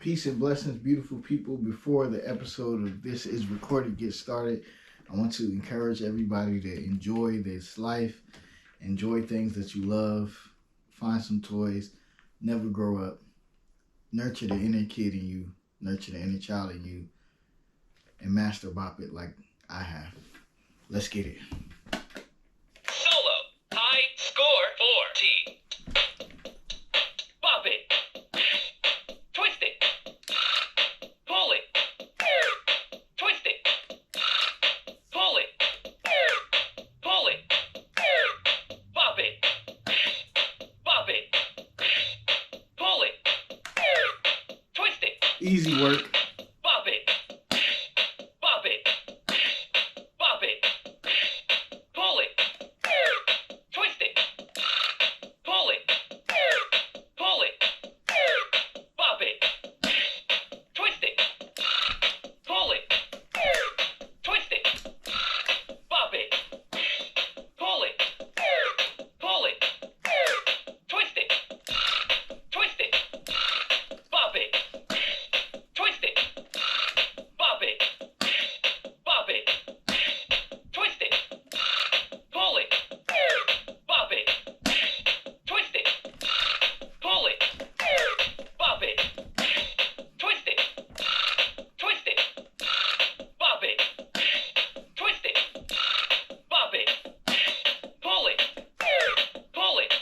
Peace and blessings, beautiful people. Before the episode of This Is Recorded gets started, I want to encourage everybody to enjoy this life, enjoy things that you love, find some toys, never grow up, nurture the inner kid in you, nurture the inner child in you, and master bop it like I have. Let's get it. Solo. High score 4T. Bop it. Twist it. Pull it. Twist it. Pull it. Pull it. Bop it. Bop it. Pull it. Twist it. Easy work. Bop it. Bop it. Bop it. Pull it. Twist it. Pull it. Pull it. Bop it. Twist it. Pull it. Twist it. Bop it. Pull it. Pull it. Twist it. Twist it. Bop it. Twist it. Bop it. Bop it. Twist it. Pull it. Bop it. Twist it. Pull it. Bop it. Twist it. Twist it. Bop it. Twist it. Bop it. Pull it. Pull it.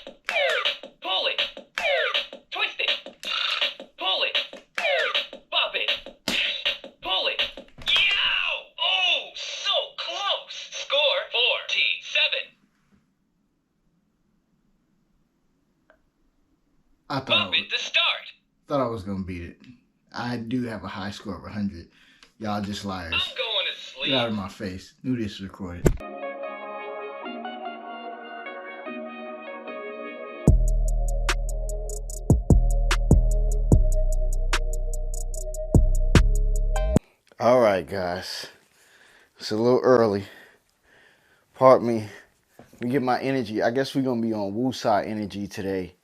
Pull it. Twist it. Pull it. Bop it. Pull it. Yow! Oh, so close. Score 4T7. I Bop it to start. thought I was gonna beat it. I do have a high score of 100. Y'all just liars. I'm going to sleep. Get out of my face. Knew this was recorded. All right, guys. It's a little early. Pardon me. Let me get my energy. I guess we're going to be on Woosah energy today.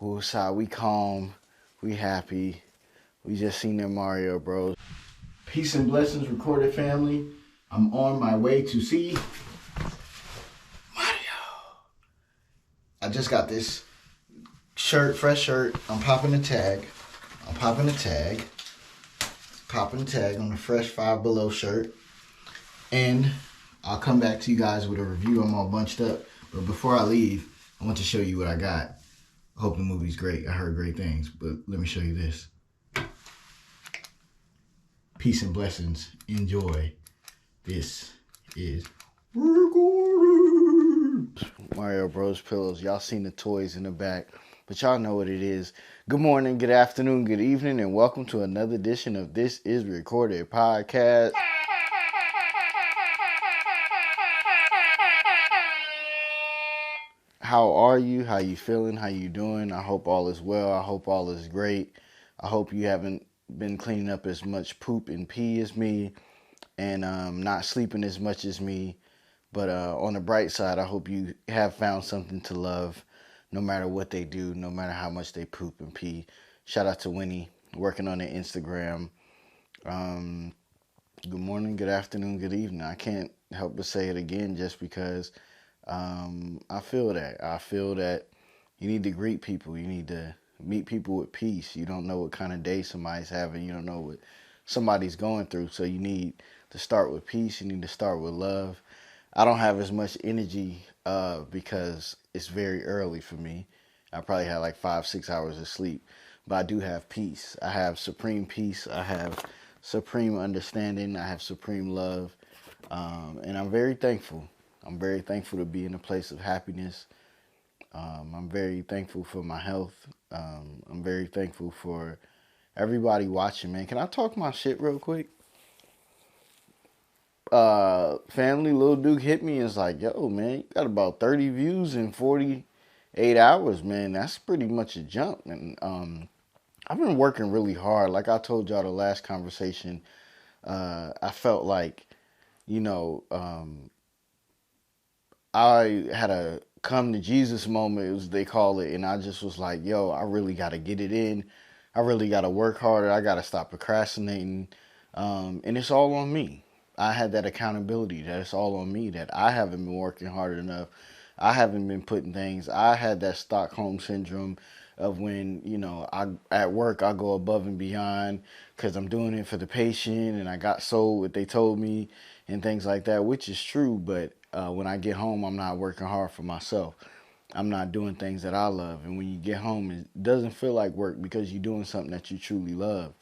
Woosah, we calm. We happy. We just seen them Mario Bros. Peace and blessings, recorded family. I'm on my way to see Mario. I just got this shirt, fresh shirt. I'm popping the tag. Popping the tag on the fresh Five Below shirt. And I'll come back to you guys with a review. I'm all bunched up. But before I leave, I want to show you what I got. I hope the movie's great. I heard great things. But let me show you this. Peace and blessings. Enjoy. This is recorded. Mario Bros. Pillows. Y'all seen the toys in the back. But y'all know what it is. Good morning, good afternoon, good evening, and welcome to another edition of This Is Recorded Podcast. How are you? How you feeling? How you doing? I hope all is well. I hope all is great. I hope you haven't been cleaning up as much poop and pee as me and not sleeping as much as me. But on the bright side, I hope you have found something to love no matter what they do, no matter how much they poop and pee. Shout out to Winnie, working on their Instagram. Good morning, good afternoon, good evening. I can't help but say it again just because I feel that. I feel that you need to greet people. You need to meet people with peace. You don't know what kind of day somebody's having. You don't know what somebody's going through. So you need to start with peace. You need to start with love. I don't have as much energy because it's very early for me. I probably had like 5-6 hours of sleep. But I do have peace. I have supreme peace. I have supreme understanding. I have supreme love. And I'm very thankful. I'm very thankful to be in a place of happiness. I'm very thankful for my health. I'm very thankful for everybody watching, man. Can I talk my shit real quick? Family, Lil Duke hit me and was like, yo, man, you got about 30 views in 48 hours, man. That's pretty much a jump. And I've been working really hard. Like I told y'all the last conversation, I felt like, I had a come to Jesus moment, as they call it, and I just was like, yo, I really got to get it in. I really got to work harder. I got to stop procrastinating. And it's all on me. I had that accountability that it's all on me, that I haven't been working hard enough. I haven't been putting things. I had that Stockholm syndrome of when, I at work I go above and beyond because I'm doing it for the patient and I got sold what they told me and things like that, which is true. But when I get home, I'm not working hard for myself. I'm not doing things that I love. And when you get home, it doesn't feel like work because you're doing something that you truly love.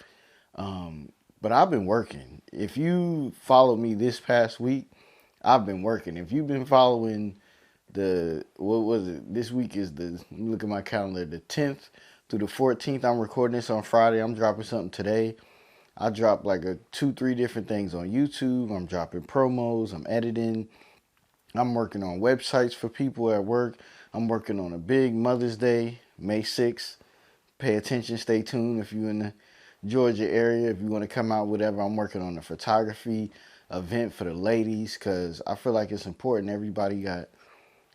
Um, but I've been working. If you followed me this past week, I've been working. If you've been following what was it? This week is let me look at my calendar, the 10th through the 14th. I'm recording this on Friday. I'm dropping something today. I dropped like 2, 3 different things on YouTube. I'm dropping promos. I'm editing. I'm working on websites for people at work. I'm working on a big Mother's Day, May 6th. Pay attention, stay tuned if you're in the Georgia area. If you want to come out, whatever, I'm working on a photography event for the ladies because I feel like it's important. Everybody got,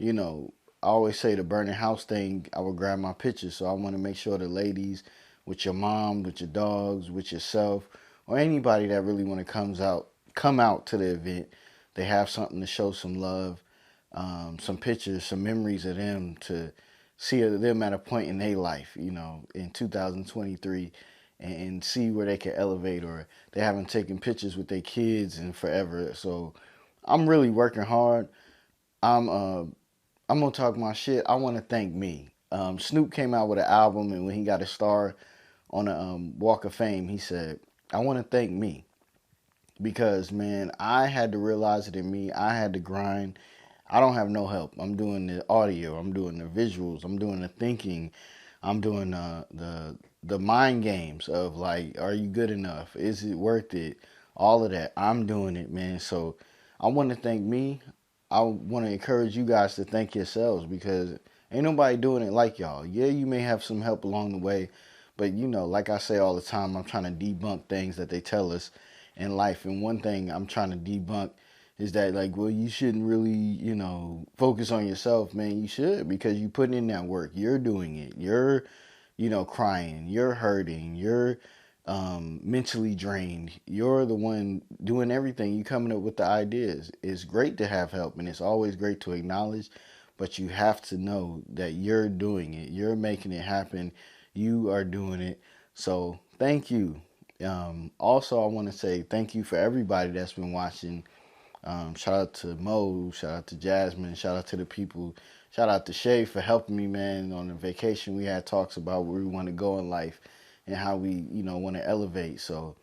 I always say the burning house thing, I would grab my pictures. So I want to make sure the ladies with your mom, with your dogs, with yourself, or anybody that really want to come out to the event, they have something to show some love, some pictures, some memories of them to see them at a point in their life, in 2023 and see where they can elevate or they haven't taken pictures with their kids in forever. So I'm really working hard. I'm uh I'm gonna talk my shit. I want to thank me. Snoop came out with an album, and when he got a star on a Walk of Fame, he said, "I want to thank me because man, I had to realize it in me. I had to grind. I don't have no help. I'm doing the audio. I'm doing the visuals. I'm doing the thinking. I'm doing the mind games of like, are you good enough? Is it worth it? All of that. I'm doing it, man. So I want to thank me. I want to encourage you guys to thank yourselves because ain't nobody doing it like y'all. Yeah, you may have some help along the way, but like I say all the time, I'm trying to debunk things that they tell us in life. And one thing I'm trying to debunk is that like, well, you shouldn't really, focus on yourself, man. You should because you put in that work. You're doing it. You're, crying. You're hurting. You're mentally drained. You're the one doing everything. You coming up with the ideas. It's great to have help, and it's always great to acknowledge. But you have to know that you're doing it. You're making it happen. You are doing it. So thank you. Also, I want to say thank you for everybody that's been watching. Shout out to Mo, shout out to Jasmine, shout out to the people, shout out to Shay for helping me, man. On the vacation, we had talks about where we want to go in life and how we, want to elevate. So,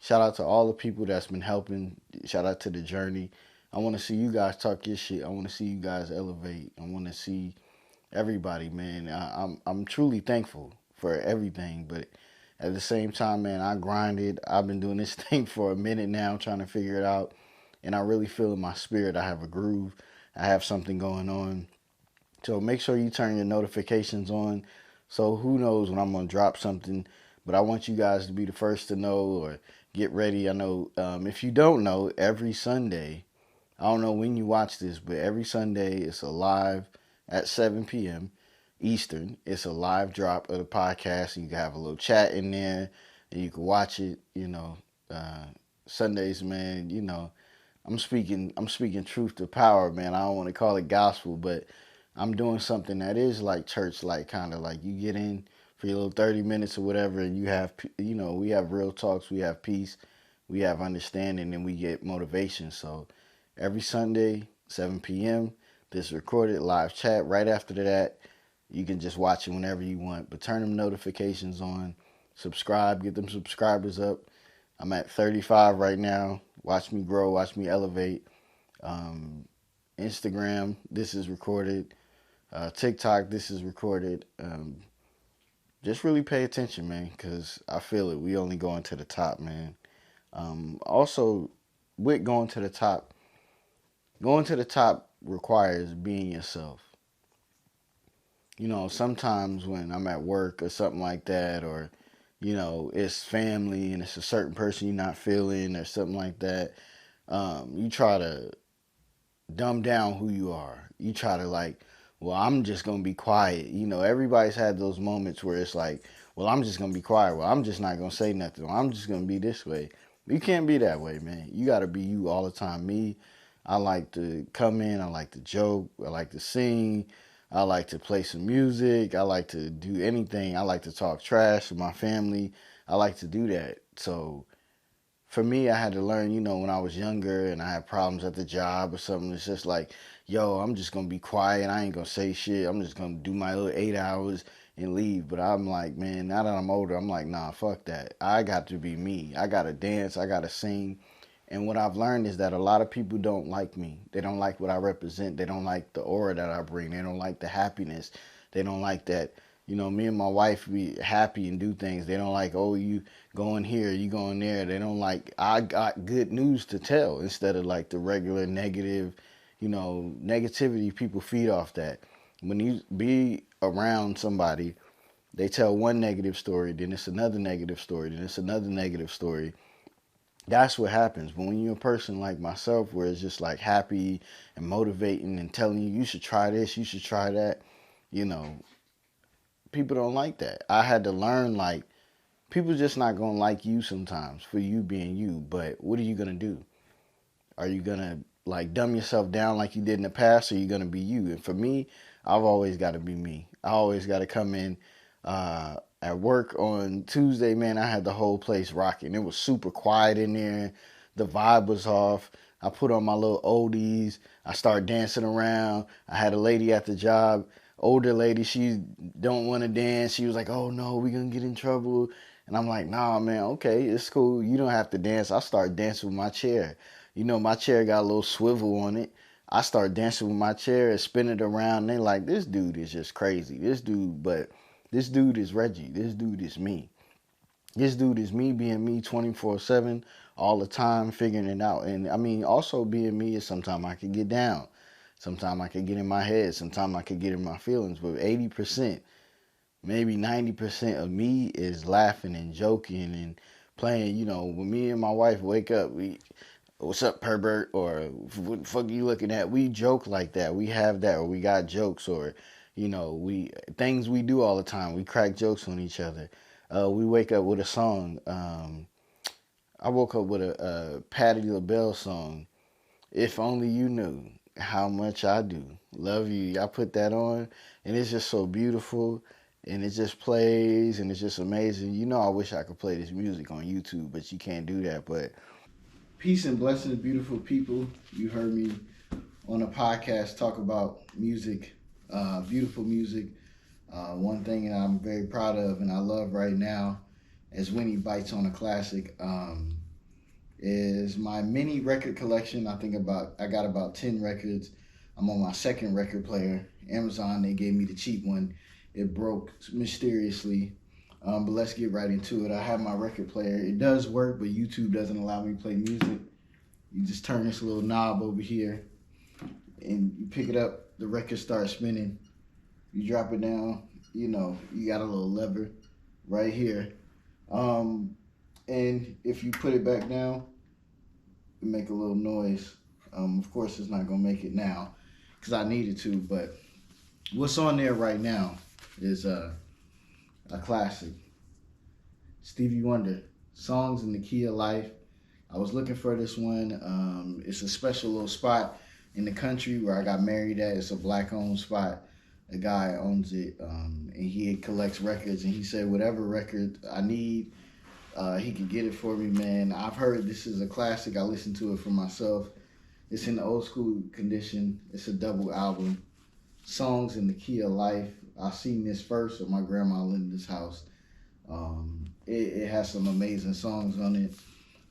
shout out to all the people that's been helping. Shout out to the journey. I want to see you guys talk your shit. I want to see you guys elevate. I want to see everybody, man. I'm truly thankful for everything, but at the same time, man, I grinded. I've been doing this thing for a minute now, trying to figure it out, and I really feel in my spirit I have a groove. I have something going on. So make sure you turn your notifications on. So who knows when I'm gonna drop something, but I want you guys to be the first to know or get ready. I know if you don't know, every Sunday, I don't know when you watch this, but every Sunday it's a live at 7 p.m. Eastern. It's a live drop of the podcast. You can have a little chat in there, and you can watch it. Sundays, man. I'm speaking truth to power, man. I don't want to call it gospel, but I'm doing something that is like church, like kind of like you get in for your little 30 minutes or whatever, and you have, we have real talks, we have peace, we have understanding, and we get motivation. So every Sunday, 7 p.m., this recorded live chat. Right after that, you can just watch it whenever you want, but turn them notifications on, subscribe, get them subscribers up. I'm at 35 right now. Watch me grow, watch me elevate. Um, Instagram, this is recorded. TikTok, this is recorded. Just really pay attention, man, because I feel it. We only going to the top, man. Also, with going to the top requires being yourself. Sometimes when I'm at work or something like that, or, it's family and it's a certain person you're not feeling or something like that, you try to dumb down who you are. You try to like, well, I'm just gonna be quiet. Everybody's had those moments where it's like, well, I'm just gonna be quiet. Well, I'm just not gonna say nothing. Well, I'm just gonna be this way. You can't be that way, man. You gotta be you all the time. Me, I like to come in. I like to joke. I like to sing. I like to play some music. I like to do anything. I like to talk trash with my family. I like to do that. So for me, I had to learn, when I was younger and I had problems at the job or something. It's just like, yo, I'm just gonna be quiet. I ain't gonna say shit. I'm just gonna do my little 8 hours and leave. But I'm like, man, now that I'm older, I'm like, nah, fuck that. I got to be me. I gotta dance. I gotta sing. And what I've learned is that a lot of people don't like me. They don't like what I represent. They don't like the aura that I bring. They don't like the happiness. They don't like that. Me and my wife, we happy and do things. They don't like, oh, you going here, you going there. They don't like, I got good news to tell instead of like the regular negative, negativity. People feed off that. When you be around somebody, they tell one negative story, then it's another negative story, then it's another negative story. That's what happens. But when you're a person like myself, where it's just like happy and motivating and telling you, you should try this, you should try that, you know, people don't like that. I had to learn, like, people just not gonna like you sometimes for you being you. But what are you gonna do? Are you gonna like dumb yourself down like you did in the past, or are you gonna be you? And for me, I've always got to be me. I always got to come in at work on Tuesday. Man, I had the whole place rocking. It was super quiet in there. The vibe was off. I put on my little oldies. I started dancing around. I had a lady at the job, older lady. She don't want to dance. She was like, "Oh no, we gonna get in trouble." And I'm like, "Nah, man. Okay, it's cool. You don't have to dance." I started dancing with my chair. My chair got a little swivel on it. I start dancing with my chair and spin it around. And they like, this dude is just crazy. This dude is Reggie. This dude is me. This dude is me being me 24/7 all the time, figuring it out. And I mean, also being me is sometimes I could get down. Sometimes I could get in my head. Sometimes I could get in my feelings. But 80%, maybe 90% of me is laughing and joking and playing. When me and my wife wake up, what's up, pervert, or what the fuck are you looking at? We joke like that. We have that, or we got jokes, or we things we do all the time. We crack jokes on each other. We wake up with a song. I woke up with a Patti LaBelle song. If only you knew how much I do love you. I put that on, and it's just so beautiful. And it just plays, and it's just amazing. I wish I could play this music on YouTube, but you can't do that. But peace and blessings, beautiful people. You heard me on a podcast talk about music, beautiful music. One thing that I'm very proud of and I love right now, as Winnie bites on a classic, is my mini record collection. I got about 10 records. I'm on my second record player. Amazon, they gave me the cheap one. It broke mysteriously. But let's get right into it. I have my record player. It does work, but YouTube doesn't allow me to play music. You just turn this little knob over here and you pick it up. The record starts spinning. You drop it down. You got a little lever right here. And if you put it back down, it make a little noise. Of course, it's not going to make it now because I needed to. But what's on there right now is a classic. Stevie Wonder, Songs in the Key of Life. I was looking for this one. It's a special little spot in the country where I got married at. It's a black-owned spot. A guy owns it, and he collects records. And he said whatever record I need, he could get it for me, man. I've heard this is a classic. I listened to it for myself. It's in the old school condition. It's a double album. Songs in the Key of Life. I seen this first at my grandma Linda's house. It has some amazing songs on it.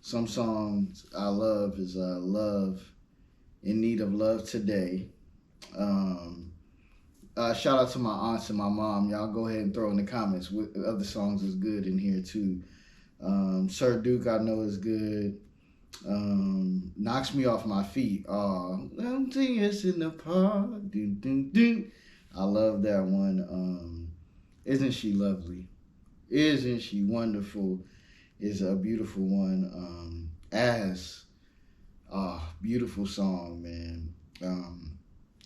Some songs I love is Love, In Need of Love Today. Shout out to my aunts and my mom. Y'all go ahead and throw in the comments what other songs is good in here too. Sir Duke I know is good. Knocks Me Off My Feet. Empty is in the park. Doo, doo, doo. I love that one. Isn't She Lovely? Isn't She Wonderful? Is a beautiful one. Beautiful song, man.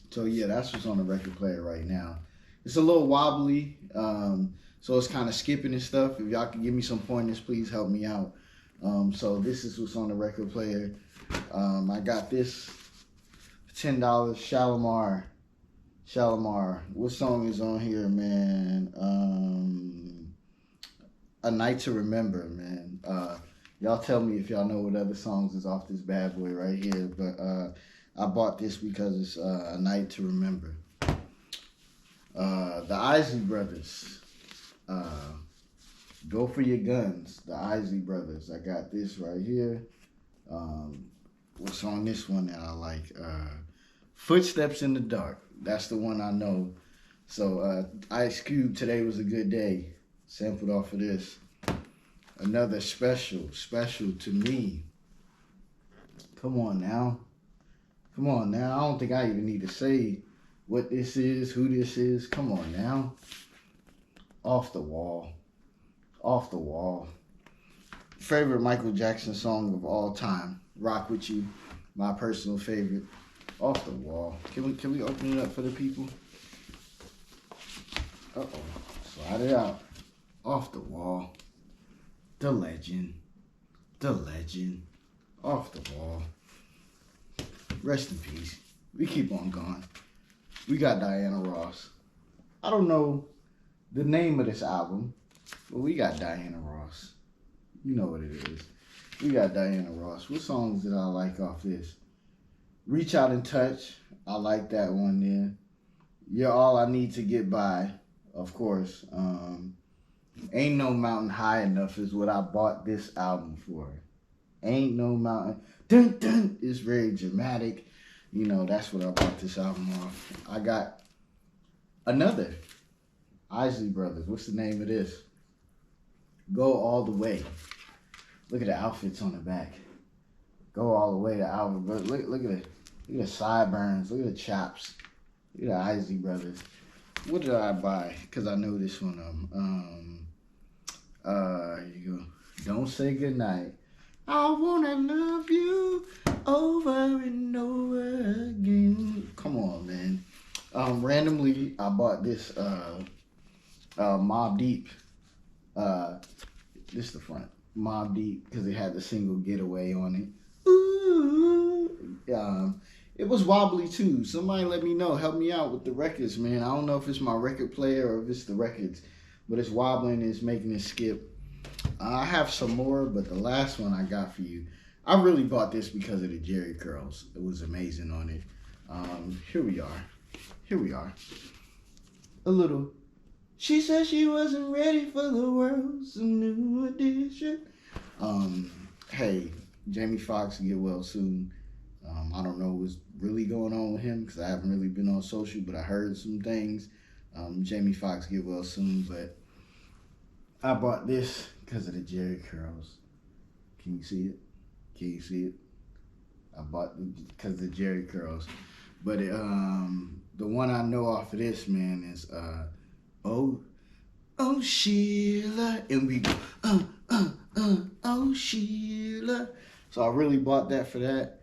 So yeah, that's what's on the record player right now. It's a little wobbly. so it's kind of skipping and stuff. If y'all can give me some pointers, please help me out. So this is what's on the record player. I got this $10 Shalimar. What song is on here, man? A Night to Remember, man. Y'all tell me if y'all know what other songs is off this bad boy right here. But I bought this because it's A Night to Remember. The Isley Brothers. Go for Your Guns. The Isley Brothers. I got this right here. What's on this one that I like? Footsteps in the Dark. That's the one I know. So Ice Cube, Today Was a Good Day. Sampled off of this. Another special to me. Come on now. I don't think I even need to say what this is, who this is. Come on now. Off the Wall. Favorite Michael Jackson song of all time. Rock With You. My personal favorite. Off the Wall. Can we open it up for the people? Uh-oh. Slide it out. Off the Wall. The legend. Off the Wall. Rest in peace. We keep on going. We got Diana Ross. I don't know the name of this album, but we got Diana Ross. You know what it is. We got Diana Ross. What songs did I like off this? Reach Out and Touch. I like that one there. You're All I Need to Get By, of course. Ain't No Mountain High Enough is what I bought this album for. Ain't No Mountain. Dun dun. It's very dramatic. You know, that's what I bought this album off. I got another Isley Brothers. What's the name of this? Go All the Way. Look at the outfits on the back. Go All the Way to album. Look at the sideburns. Look at the chops. Look at the Isley Brothers. What did I buy? Because I know this one of them. Here you go. Don't Say Goodnight. I wanna love you over and over again. Come on, man. Randomly, I bought this Mobb Deep. This is the front. Mobb Deep, because it had the single Getaway on it. Ooh. It was wobbly too. Somebody let me know. Help me out with the records, man. I don't know if it's my record player or if it's the records, but it's wobbling. It's making it skip. I have some more, but the last one I got for you, I really bought this because of the Jerry curls. It was amazing on it. Here we are. A little. She said she wasn't ready for the world's a new edition. Hey, Jamie Foxx get well soon. I don't know what's really going on with him because I haven't really been on social, but I heard some things. Jamie Foxx get well soon, but I bought this because of the Jerry curls. Can you see it? I bought it because of the Jerry curls. But the one I know off of this, man, is Oh Sheila, and we go oh Sheila. So I really bought that for that.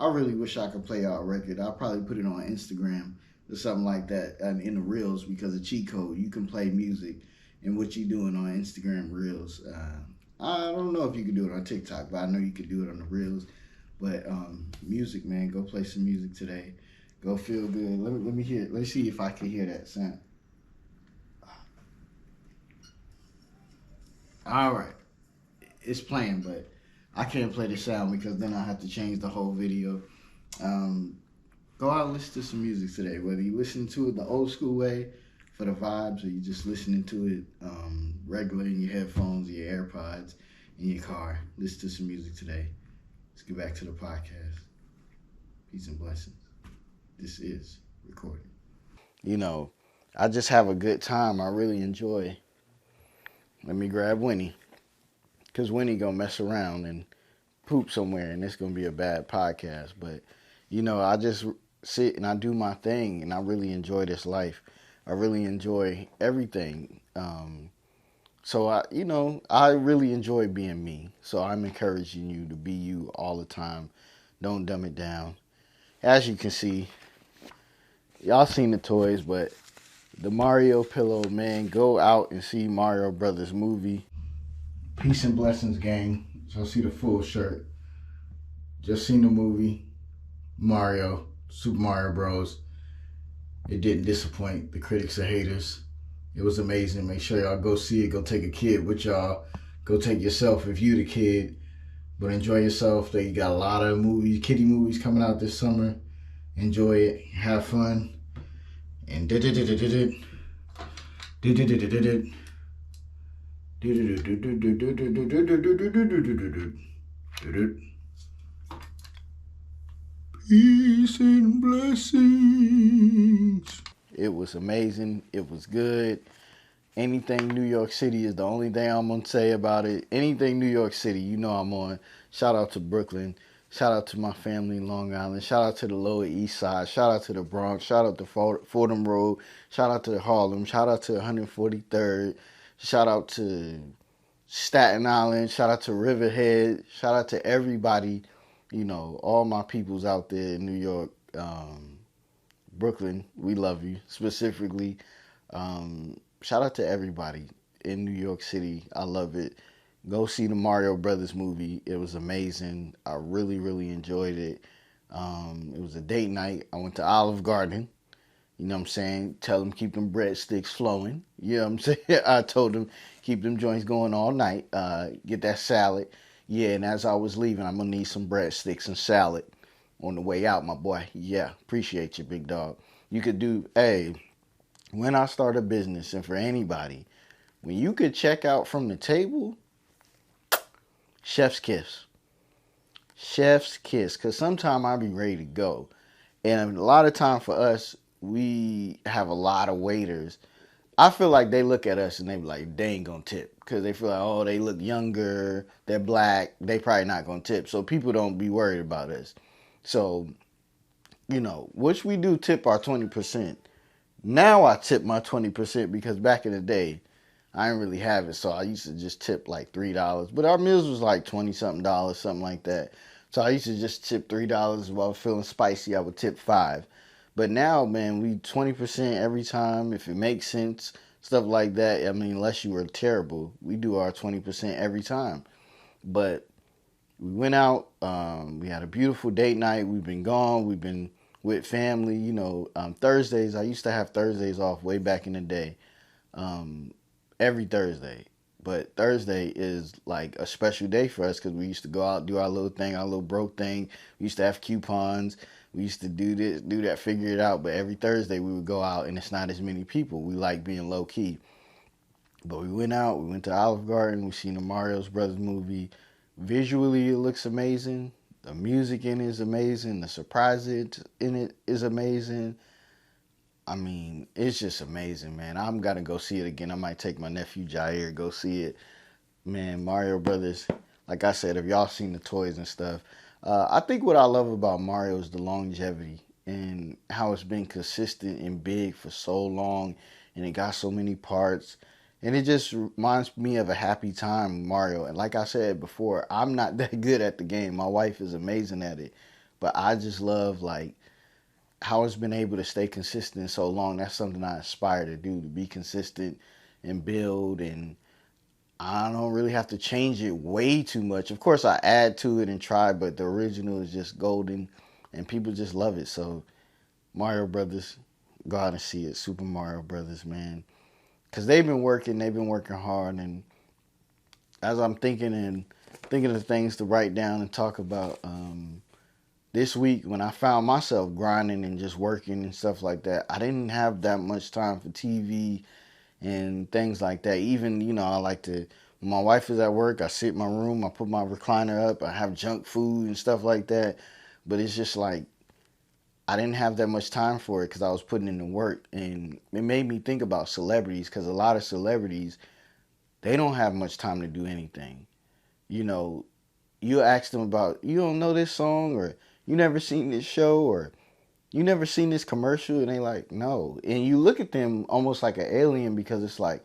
I really wish I could play out a record. I'll probably put it on Instagram or something like that, and in the reels, because of cheat code, you can play music and what you doing on Instagram reels. I don't know if you can do it on TikTok, but I know you can do it on the reels. But music, man, go play some music today. Go feel good. Let me hear it. Let's see if I can hear that sound. All right, it's playing, but I can't play the sound because then I have to change the whole video. Go out and listen to some music today, whether you listen to it the old school way for the vibes, or you just listening to it regular in your headphones, your AirPods, in your car. Listen to some music today. Let's get back to the podcast. Peace and blessings. This is recording. You know, I just have a good time. I really enjoy. Let me grab Winnie, because Winnie gonna mess around and poop somewhere, and it's gonna be a bad podcast. But you know, I just sit and I do my thing, and I really enjoy this life. I really enjoy everything. So I really enjoy being me. So I'm encouraging you to be you all the time. Don't dumb it down. As you can see, y'all seen the toys, but The Mario pillow, man. Go out and see Mario Brothers movie. Peace and blessings, gang. So see the full shirt. Just seen the movie Mario, Super Mario Bros. It didn't disappoint. The critics are haters. It was amazing. Make sure y'all go see it. Go take a kid with y'all. Go take yourself if you the kid. But enjoy yourself. They got a lot of movies, kiddie movies coming out this summer. Enjoy it. Have fun. And did it. Peace and blessings. It was amazing. It was good. Anything New York City is the only thing I'm going to say about it. Anything New York City, you know I'm on. Shout out to Brooklyn. Shout out to my family in Long Island. Shout out to the Lower East Side. Shout out to the Bronx. Shout out to Fordham Road. Shout out to Harlem. Shout out to 143rd. Shout out to Staten Island. Shout out to Riverhead. Shout out to everybody, you know, all my peoples out there in New York. Brooklyn, we love you. Specifically, shout out to everybody in New York City. I love it. Go see the Mario Brothers movie. It was amazing. I really, really enjoyed it. It was a date night. I went to Olive Garden. You know what I'm saying? Tell them keep them breadsticks flowing. You know what I'm saying? I told them keep them joints going all night. Get that salad. Yeah, and as I was leaving, I'm going to need some breadsticks and salad on the way out, my boy. Yeah, appreciate you, big dog. You could do, hey, when I start a business, and for anybody, when you could check out from the table, chef's kiss. Chef's kiss. Because sometimes I'll be ready to go. And a lot of time for us, we have a lot of waiters. I feel like they look at us and they be like, they ain't gonna tip. Because they feel like, oh, they look younger, they're black, they probably not gonna tip. So people don't be worried about us. So, you know, which we do tip our 20%. Now I tip my 20% because back in the day, I didn't really have it. So I used to just tip like $3. But our meals was like 20 something dollars, something like that. So I used to just tip $3. While feeling spicy, I would tip 5. But now, man, we 20% every time. If it makes sense, stuff like that. I mean, unless you were terrible, we do our 20% every time. But we went out. We had a beautiful date night. We've been gone. We've been with family. You know, Thursdays. I used to have Thursdays off way back in the day. Every Thursday. But Thursday is like a special day for us because we used to go out, do our little thing, our little broke thing. We used to have coupons. We used to do this, do that, figure it out. But every Thursday we would go out and it's not as many people. We like being low key. But we went out, we went to Olive Garden, we seen the Mario Brothers movie. Visually it looks amazing. The music in it is amazing. The surprises in it is amazing. I mean, it's just amazing, man. I'm gonna go see it again. I might take my nephew Jair, go see it. Man, Mario Brothers, like I said, if y'all seen the toys and stuff, I think what I love about Mario is the longevity and how it's been consistent and big for so long, and it got so many parts, and it just reminds me of a happy time, Mario. And like I said before, I'm not that good at the game. My wife is amazing at it, but I just love like how it's been able to stay consistent so long. That's something I aspire to do, to be consistent and build, and I don't really have to change it way too much. Of course, I add to it and try, but the original is just golden, and people just love it. So, Mario Brothers, go out and see it. Super Mario Brothers, man. Because they've been working hard, and as I'm thinking of things to write down and talk about, this week when I found myself grinding and just working and stuff like that, I didn't have that much time for TV and things like that. Even, you know, I like to, when my wife is at work, I sit in my room, I put my recliner up, I have junk food and stuff like that. But it's just like, I didn't have that much time for it because I was putting in the work. And it made me think about celebrities, because a lot of celebrities, they don't have much time to do anything. You know, you ask them about, you don't know this song, or you never seen this show, or you never seen this commercial, and they like, no. And you look at them almost like an alien, because it's like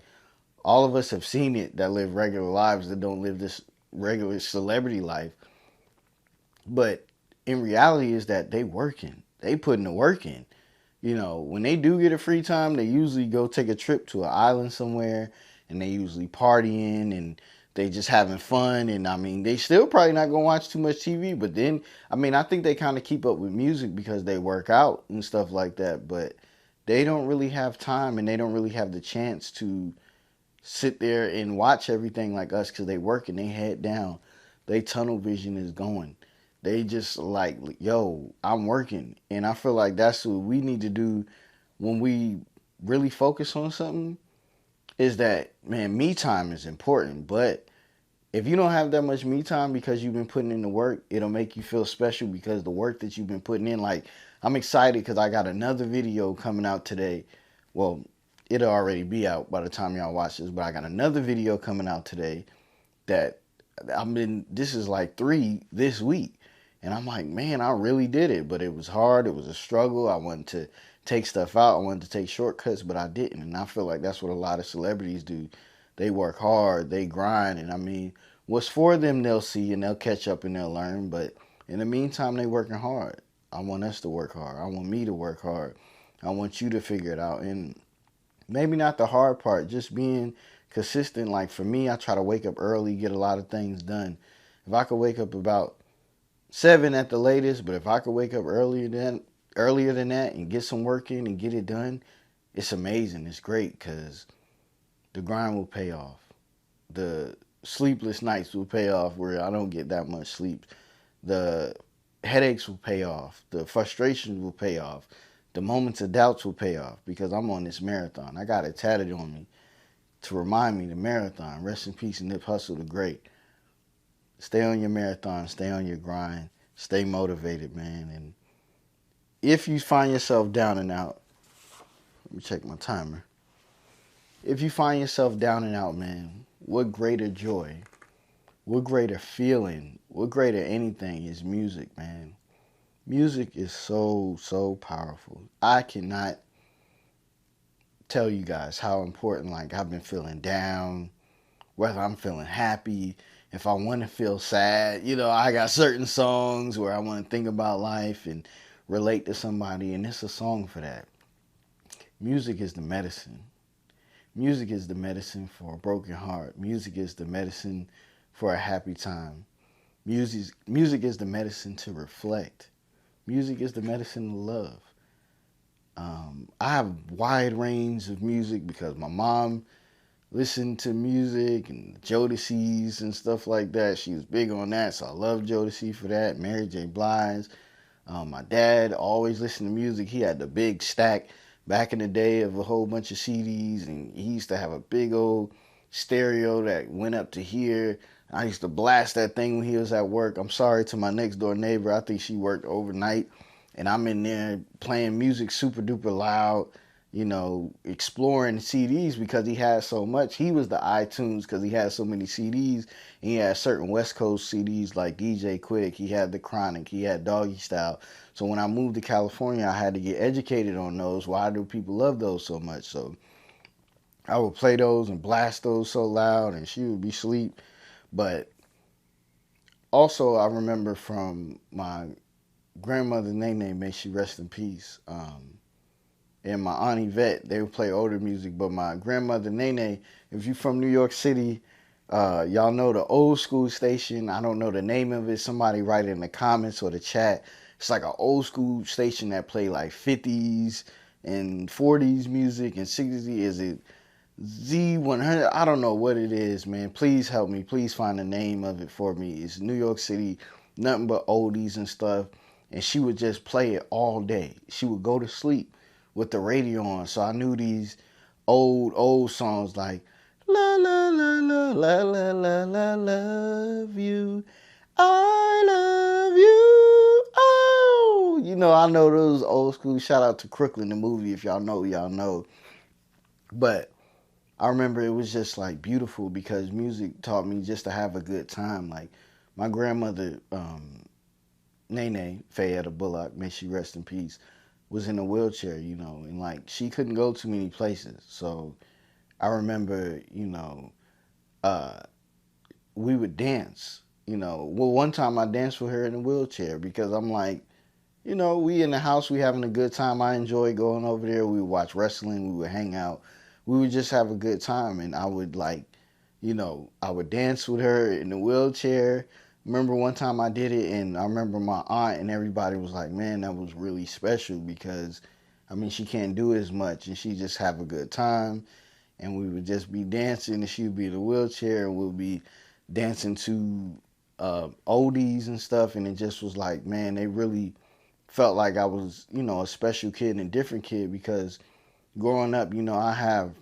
all of us have seen it that live regular lives, that don't live this regular celebrity life. But in reality is that they working. They putting the work in. You know, when they do get a free time, they usually go take a trip to an island somewhere, and they usually partying and they just having fun. And I mean, they still probably not gonna watch too much TV, but then I mean, I think they kind of keep up with music because they work out and stuff like that. But they don't really have time, and they don't really have the chance to sit there and watch everything like us because they work and they head down. They tunnel vision is going. They just like, yo, I'm working. And I feel like that's what we need to do when we really focus on something is that, man, me time is important. But if you don't have that much me time because you've been putting in the work, it'll make you feel special because the work that you've been putting in, like, I'm excited because I got another video coming out today. Well, it'll already be out by the time y'all watch this, but I got another video coming out today that this is like 3 this week. And I'm like, man, I really did it. But it was hard. It was a struggle. I wanted to take stuff out. I wanted to take shortcuts, but I didn't. And I feel like that's what a lot of celebrities do. They work hard. They grind. And I mean, what's for them, they'll see and they'll catch up and they'll learn. But in the meantime, they working hard. I want us to work hard. I want me to work hard. I want you to figure it out. And maybe not the hard part, just being consistent. Like for me, I try to wake up early, get a lot of things done. If I could wake up about 7 at the latest, but if I could wake up earlier than that and get some work in and get it done, it's amazing. It's great because the grind will pay off. The sleepless nights will pay off where I don't get that much sleep. The headaches will pay off. The frustrations will pay off. The moments of doubts will pay off because I'm on this marathon. I got it tatted on me to remind me the marathon. Rest in peace, Nip Hustle the Great. Stay on your marathon. Stay on your grind. Stay motivated, man. And if you find yourself down and out, let me check my timer. If you find yourself down and out, man, what greater joy, what greater feeling, what greater anything is music, man. Music is so, so powerful. I cannot tell you guys how important, like, I've been feeling down, whether I'm feeling happy, if I want to feel sad. You know, I got certain songs where I want to think about life and relate to somebody, and it's a song for that. Music is the medicine. Music is the medicine for a broken heart. Music is the medicine for a happy time. Music is the medicine to reflect. Music is the medicine to love. I have a wide range of music because my mom listened to music and Jodeci's and stuff like that. She was big on that, so I love Jodeci for that. Mary J. Blige. My dad always listened to music. He had the big stack back in the day of a whole bunch of CDs, and he used to have a big old stereo that went up to here. I used to blast that thing when he was at work. I'm sorry to my next door neighbor. I think she worked overnight, and I'm in there playing music super duper loud, you know, exploring CDs because he had so much. He was the iTunes because he had so many CDs. And he had certain West Coast CDs like DJ Quick. He had The Chronic. He had Doggy Style. So when I moved to California, I had to get educated on those. Why do people love those so much? So I would play those and blast those so loud, and she would be asleep. But also, I remember from my grandmother Nene, may she rest in peace, and my aunt Yvette, they would play older music. But my grandmother Nene, if you're from New York City, y'all know the old school station. I don't know the name of it. Somebody write it in the comments or the chat. It's like an old school station that play like 50s and 40s music and 60s. Is it Z100? I don't know what it is, man. Please help me. Please find the name of it for me. It's New York City, nothing but oldies and stuff. And she would just play it all day. She would go to sleep with the radio on. So I knew these old songs like la la la la la la la la love you. I love you. Oh, you know, I know those old school. Shout out to Crooklyn, the movie. If y'all know, y'all know. But I remember it was just like beautiful because music taught me just to have a good time. Like my grandmother, Nene, Faye at Bullock, may she rest in peace, was in a wheelchair, you know, and like she couldn't go too many places. So I remember, you know, we would dance. You know, well, one time I danced with her in a wheelchair because I'm like, we in the house, we having a good time. I enjoy going over there. We would watch wrestling. We would hang out. We would just have a good time, and I would I would dance with her in the wheelchair. Remember one time I did it, and I remember my aunt and everybody was like, "Man, that was really special because, I mean, she can't do as much, and she just have a good time." And we would just be dancing, and she would be in the wheelchair, and we'll be dancing to oldies and stuff, and it just was like, man, they really felt like I was, a special kid and a different kid because growing up, I have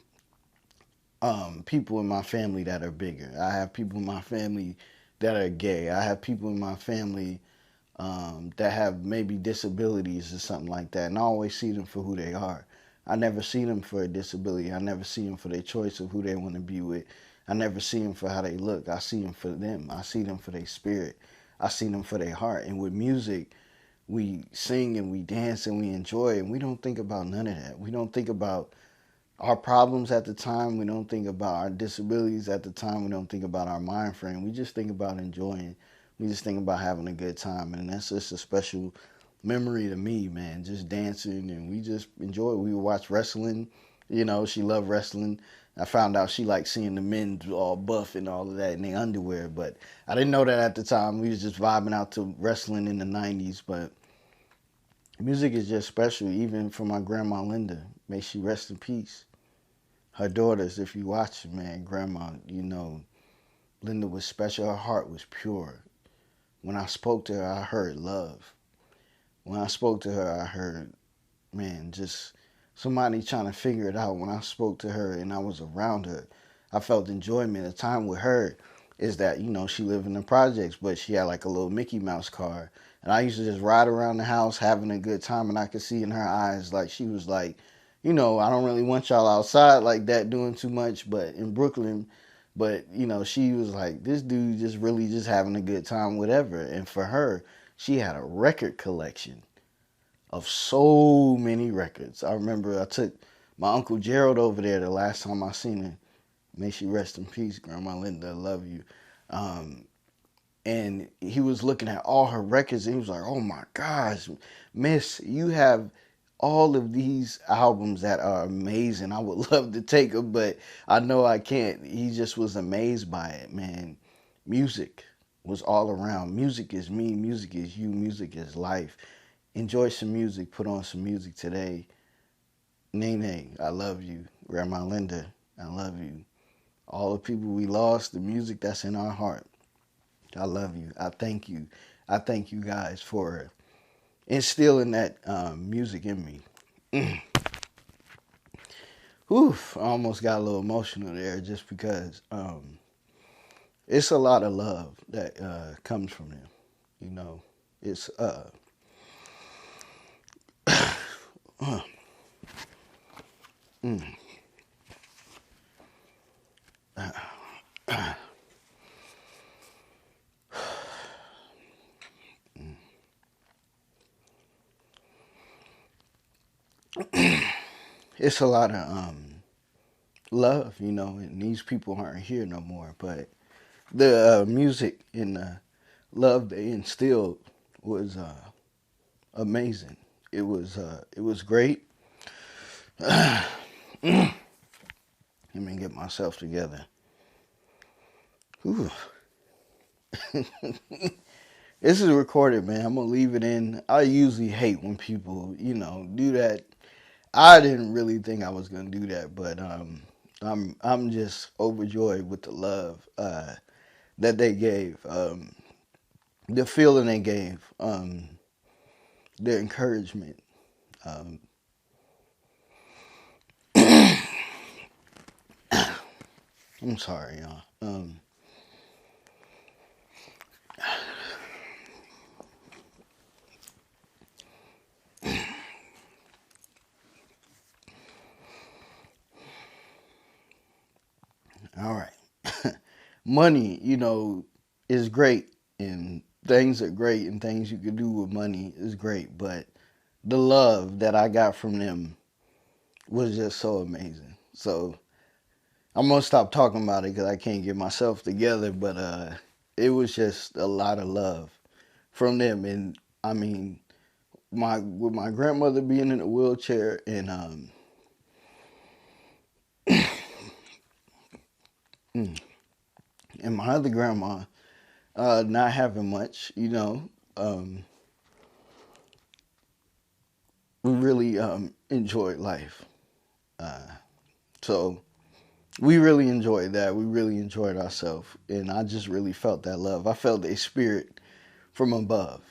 people in my family that are bigger. I have people in my family that are gay. I have people in my family that have maybe disabilities or something like that, and I always see them for who they are. I never see them for a disability. I never see them for their choice of who they want to be with. I never see them for how they look. I see them for them. I see them for their spirit. I see them for their heart. And with music, we sing and we dance and we enjoy, and we don't think about none of that. We don't think about our problems at the time. We don't think about our disabilities at the time. We don't think about our mind frame. We just think about enjoying. We just think about having a good time. And that's just a special memory to me, man. Just dancing, and we just enjoy it. We would watch wrestling. She loved wrestling. I found out she liked seeing the men all buff and all of that in their underwear, but I didn't know that at the time. We was just vibing out to wrestling in the 90s, but music is just special, even for my grandma Linda. May she rest in peace. Her daughters, if you watch it, man, grandma, Linda was special. Her heart was pure. When I spoke to her, I heard love. When I spoke to her, I heard, man, just somebody trying to figure it out. When I spoke to her and I was around her, I felt enjoyment. The time with her is that, she lived in the projects, but she had like a little Mickey Mouse car. And I used to just ride around the house having a good time, and I could see in her eyes like she was like, I don't really want y'all outside like that doing too much, but in Brooklyn, but she was like, this dude just really just having a good time, whatever. And for her, she had a record collection of so many records. I remember I took my Uncle Gerald over there the last time I seen him. May she rest in peace, Grandma Linda, I love you. Um, and he was looking at all her records, and he was like, oh my gosh, miss, you have all of these albums that are amazing. I would love to take them, but I know I can't. He just was amazed by it, man. Music was all around. Music is me, music is you, music is life. Enjoy some music, put on some music today. Nene, I love you. Grandma Linda, I love you. All the people we lost, the music that's in our heart, I love you. I thank you. I thank you guys for instilling that music in me. Oof, I almost got a little emotional there just because it's a lot of love that comes from them. It's mm, it's a lot of love, and these people aren't here no more. But the music and the love they instilled was amazing. It was great. Let me get myself together. Whew. This is recorded, man. I'm gonna leave it in. I usually hate when people, do that. I didn't really think I was gonna do that, but I'm just overjoyed with the love that they gave, the feeling they gave, the encouragement. Um, I'm sorry, y'all. All right. Money, is great, and things are great, and things you can do with money is great, but the love that I got from them was just so amazing. So I'm gonna stop talking about it because I can't get myself together, but it was just a lot of love from them, and I mean, my grandmother being in a wheelchair and and my other grandma not having much, um, we really enjoyed life. Uh, so we really enjoyed that. We really enjoyed ourselves, and I just really felt that love. I felt a spirit from above.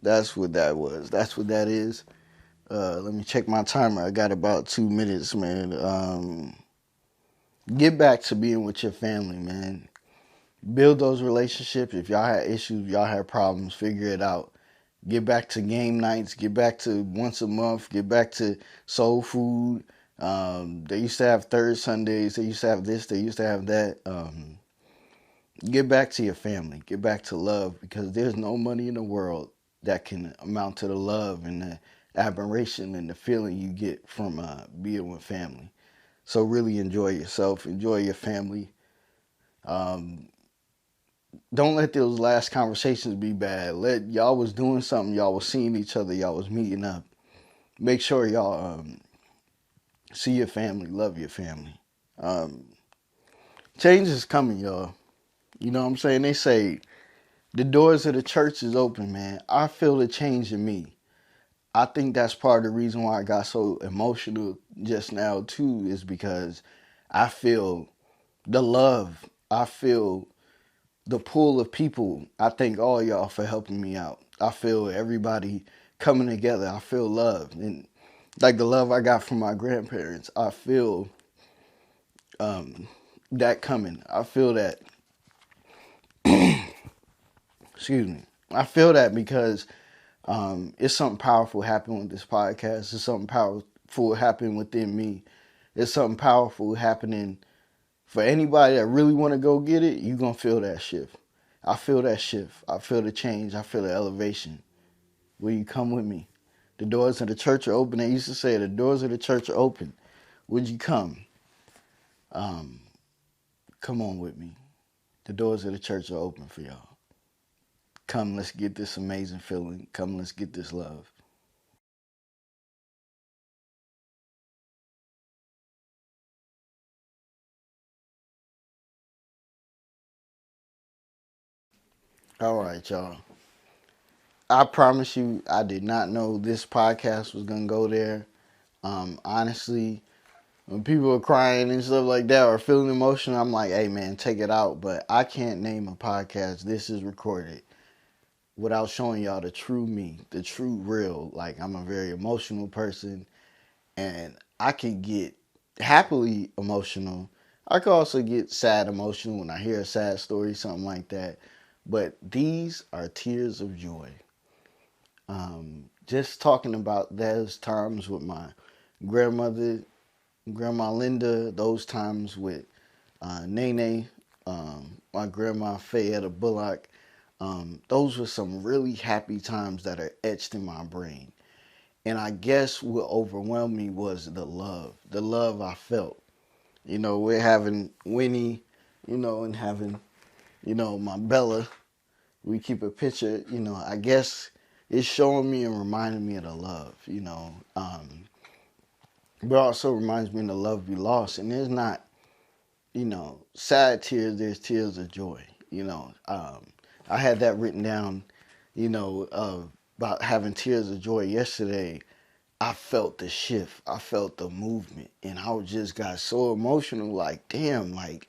That's what that was. That's what that is. Let me check my timer. I got about 2 minutes, man. Get back to being with your family, man. Build those relationships. If y'all had issues, y'all had problems, figure it out. Get back to game nights. Get back to once a month. Get back to soul food. They used to have third Sundays. They used to have this. They used to have that. Get back to your family. Get back to love, because there's no money in the world that can amount to the love and the admiration and the feeling you get from being with family. So really enjoy yourself. Enjoy your family. Um, don't let those last conversations be bad. Let y'all was doing something. Y'all was seeing each other. Y'all was meeting up. Make sure y'all see your family. Love your family. Um, Change is coming, y'all. You know what I'm saying? They say the doors of the church is open, man. I feel the change in me. I think that's part of the reason why I got so emotional just now too, is because I feel the love. I feel the pool of people. I thank all y'all for helping me out. I feel everybody coming together. I feel love, and like the love I got from my grandparents. I feel that coming. I feel that. Excuse me. I feel that because it's something powerful happening with this podcast. It's something powerful happening within me. It's something powerful happening for anybody that really want to go get it. You gonna feel that shift. I feel that shift. I feel the change. I feel the elevation. Will you come with me? The doors of the church are open. They used to say the doors of the church are open. Would you come? Um, Come on with me. The doors of the church are open for y'all. Come, let's get this amazing feeling. Come, let's get this love. All right, y'all. I promise you, I did not know this podcast was gonna go there. Honestly, when people are crying and stuff like that or feeling emotional, I'm like, hey man, take it out. But I can't name a podcast. This is recorded without showing y'all the true me, the true real. Like, I'm a very emotional person, and I can get happily emotional. I can also get sad emotional when I hear a sad story, something like that. But these are tears of joy. Just talking about those times with my grandmother, Grandma Linda, those times with Nene, my grandma Faye at a Bullock. Those were some really happy times that are etched in my brain. And I guess what overwhelmed me was the love I felt. We're having Winnie, and having, my Bella. We keep a picture, I guess it's showing me and reminding me of the love, but also reminds me of the love we lost. And there's not, sad tears, there's tears of joy, I had that written down, about having tears of joy yesterday. I felt the shift. I felt the movement. And I just got so emotional. Like, damn, like,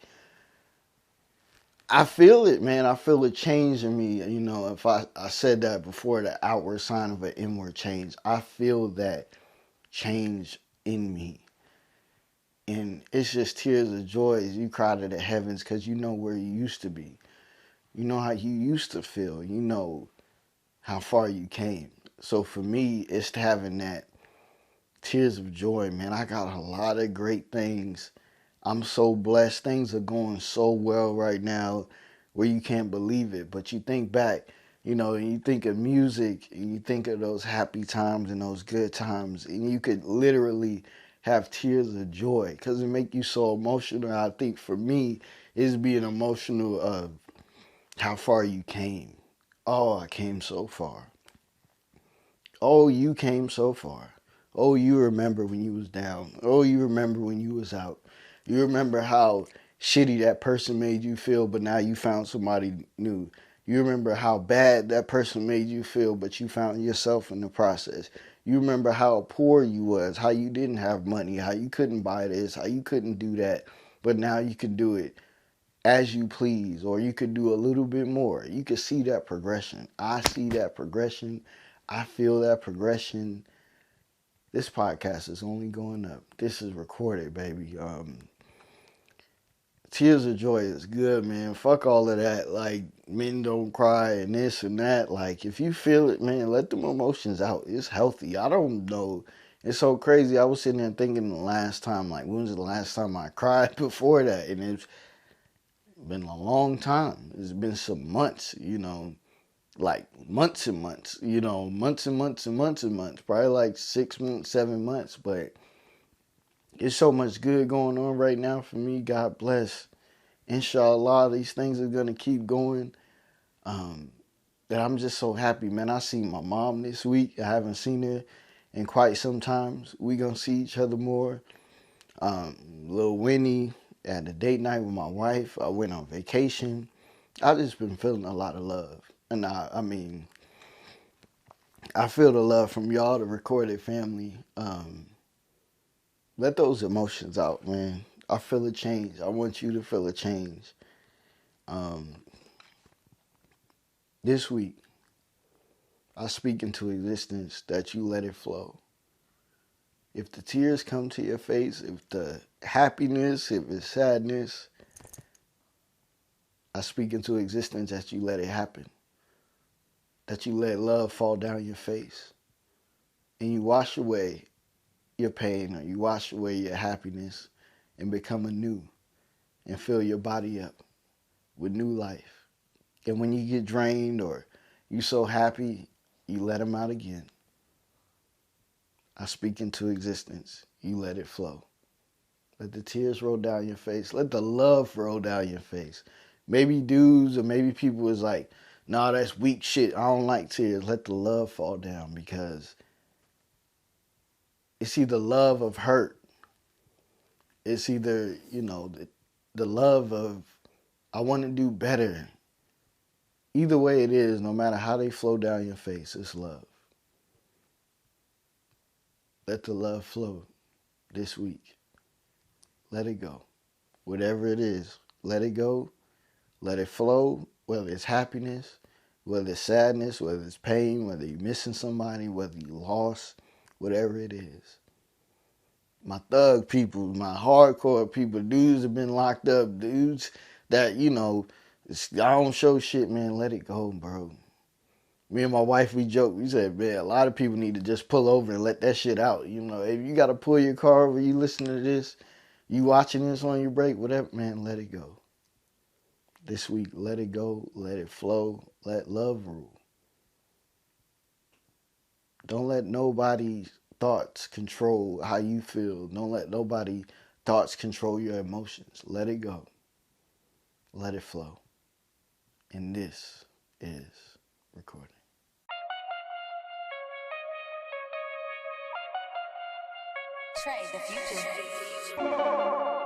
I feel it, man. I feel a change in me. If I said that before, the outward sign of an inward change. I feel that change in me. And it's just tears of joy as you cry to the heavens, because you know where you used to be. You know how you used to feel. You know how far you came. So for me, it's having that tears of joy, man. I got a lot of great things. I'm so blessed. Things are going so well right now where you can't believe it. But you think back, and you think of music, and you think of those happy times and those good times, and you could literally have tears of joy because it make you so emotional. I think for me, is being emotional of how far you came. Oh, I came so far. Oh, you came so far. Oh, you remember when you was down. Oh, you remember when you was out. You remember how shitty that person made you feel, but now you found somebody new. You remember how bad that person made you feel, but you found yourself in the process. You remember how poor you was, how you didn't have money, how you couldn't buy this, how you couldn't do that, but now you can do it as you please, or you could do a little bit more. You could see that progression. I see that progression. I feel that progression. This podcast is only going up. This is recorded, baby. Tears of joy is good, man. Fuck all of that. Like, men don't cry and this and that. Like, if you feel it, man, let them emotions out. It's healthy. I don't know. It's so crazy. I was sitting there thinking the last time, like, when was the last time I cried before that? And it's been a long time. It's been some months, like months and months, months and months and months and months, probably like 6 months, 7 months. But it's so much good going on right now for me. God bless. Inshallah, these things are going to keep going. That I'm just so happy, man. I seen my mom this week. I haven't seen her in quite some time. We going to see each other more. Little Winnie had a date night with my wife. I went on vacation. I just been feeling a lot of love. And I mean, I feel the love from y'all, the recorded family. Let those emotions out, man. I feel a change. I want you to feel a change. This week, I speak into existence that you let it flow. If the tears come to your face, if the happiness, if it's sadness, I speak into existence that you let it happen. That you let love fall down your face. And you wash away your pain, or you wash away your happiness and become anew and fill your body up with new life. And when you get drained or you so happy, you let them out again. I speak into existence. You let it flow. Let the tears roll down your face. Let the love roll down your face. Maybe dudes or maybe people is like, nah, that's weak shit. I don't like tears. Let the love fall down, because it's either love of hurt. It's either, the love of I want to do better. Either way it is, no matter how they flow down your face, it's love. Let the love flow this week. Let it go. Whatever it is, let it go. Let it flow, whether it's happiness, whether it's sadness, whether it's pain, whether you're missing somebody, whether you lost, whatever it is. My thug people, my hardcore people, dudes have been locked up, dudes that, I don't show shit, man, let it go, bro. Me and my wife, we joke. We said, man, a lot of people need to just pull over and let that shit out. If you got to pull your car over, you listen to this, you watching this on your break, whatever, man, let it go. This week, let it go, let it flow, let love rule. Don't let nobody's thoughts control how you feel. Don't let nobody's thoughts control your emotions. Let it go. Let it flow. And this is recording. Trey, the future.